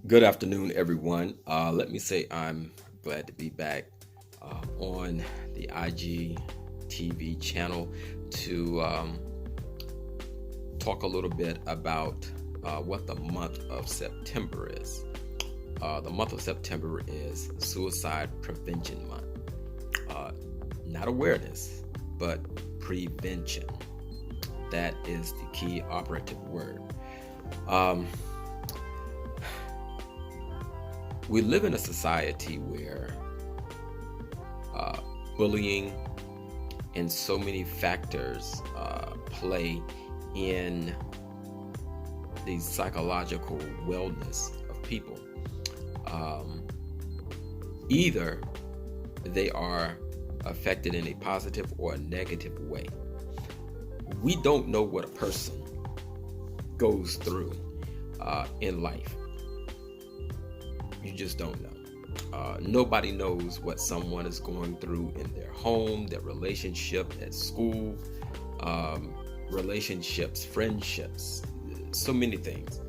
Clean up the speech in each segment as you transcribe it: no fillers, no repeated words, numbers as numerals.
Good afternoon, everyone. Let me say I'm glad to be back on the IGTV channel to talk a little bit about what the month of September is. The month of September is Suicide Prevention Month. Uh, Not awareness, but prevention. That is the key operative word. Um, we live in a society where uh, bullying and so many factors play in the psychological wellness of people. Um, Either they are affected in a positive or a negative way. We don't know what a person goes through in life. You just don't know. Nobody knows what someone is going through in their home, their relationship at school, um, relationships, friendships, so many things.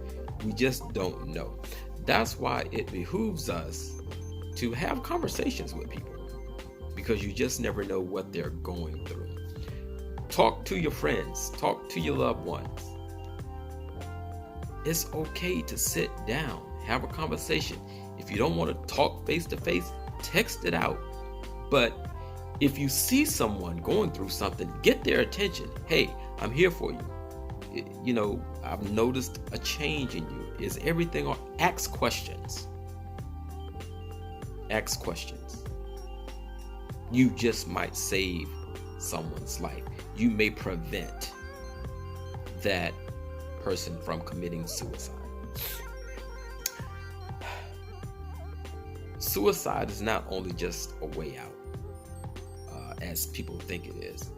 We just don't know. That's why it behooves us to have conversations with people because you just never know what they're going through. Talk to your friends, talk to your loved ones. It's okay to sit down, have a conversation. If you don't want to talk face to face, text it out. But if you see someone going through something, get their attention. Hey, I'm here for you. I've noticed a change in you. Is everything on? Ask questions. Ask questions. You just might save someone's life. You may prevent that person from committing suicide. Suicide is not only just a way out, as people think it is,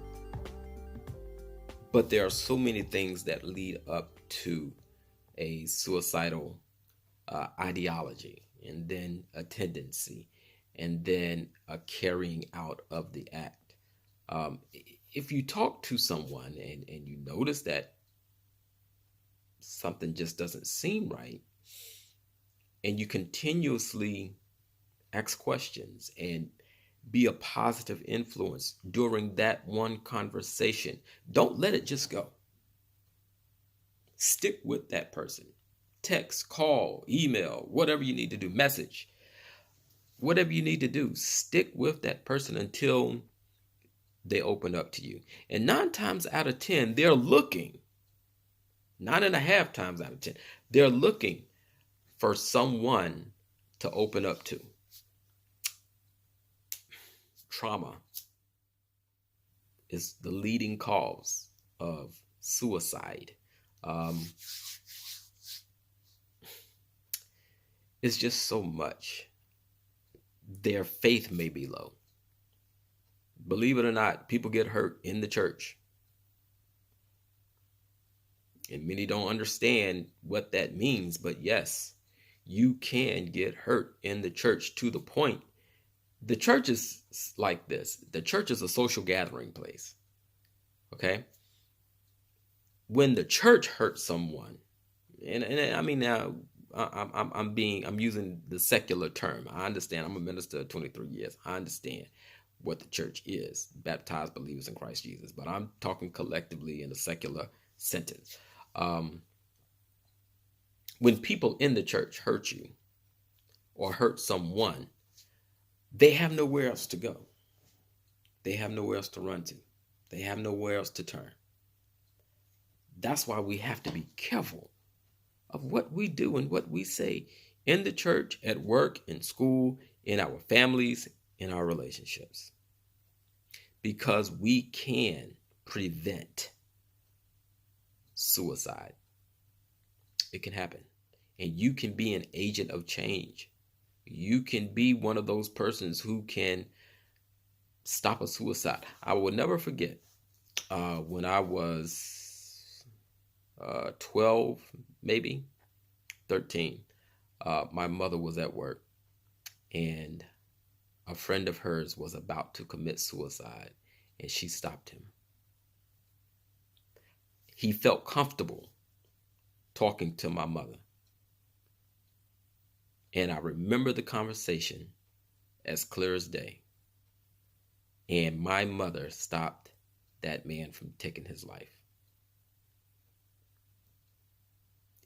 but there are so many things that lead up to a suicidal ideology, and then a tendency, and then a carrying out of the act. If you talk to someone and you notice that something just doesn't seem right, and you continuously ask questions and be a positive influence during that one conversation, don't let it just go. Stick with that person. Text, call, email, whatever you need to do, message, whatever you need to do, stick with that person until they open up to you. And 9 times out of 10, they're looking, 9.5 times out of 10, they're looking for someone to open up to. Trauma is the leading cause of suicide. Um, it's just so much. Their faith may be low. Believe it or not, people get hurt in the church. And many don't understand what that means, but yes, you can get hurt in the church to the point. The church is like this. The church is a social gathering place. Okay? When the church hurts someone, and I mean now I'm using the secular term. I understand. I'm a minister of 23 years. I understand what the church is, baptized believers in Christ Jesus. But I'm talking collectively in a secular sentence. When people in the church hurt you or hurt someone, they have nowhere else to go. They have nowhere else to run to. They have nowhere else to turn. That's why we have to be careful of what we do and what we say in the church, at work, in school, in our families, in our relationships. Because we can prevent suicide. It can happen. And you can be an agent of change. You can be one of those persons who can stop a suicide. I will never forget when I was 12, maybe 13. My mother was at work, and a friend of hers was about to commit suicide, and she stopped him. He felt comfortable talking to my mother. And I remember the conversation as clear as day. And my mother stopped that man from taking his life.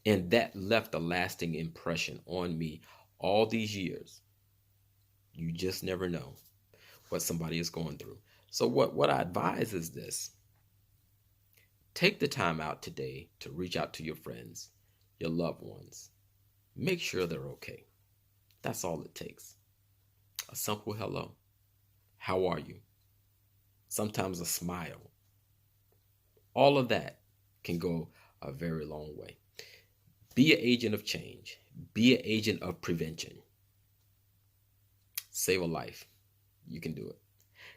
And that left a lasting impression on me all these years. You just never know what somebody is going through. So what I advise is this. Take the time out today to reach out to your friends, your loved ones. Make sure they're okay. That's all it takes. A simple hello. How are you? Sometimes a smile. All of that can go a very long way. Be an agent of change. Be an agent of prevention. Save a life. You can do it.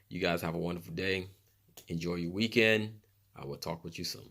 You guys have a wonderful day. Enjoy your weekend. I will talk with you soon.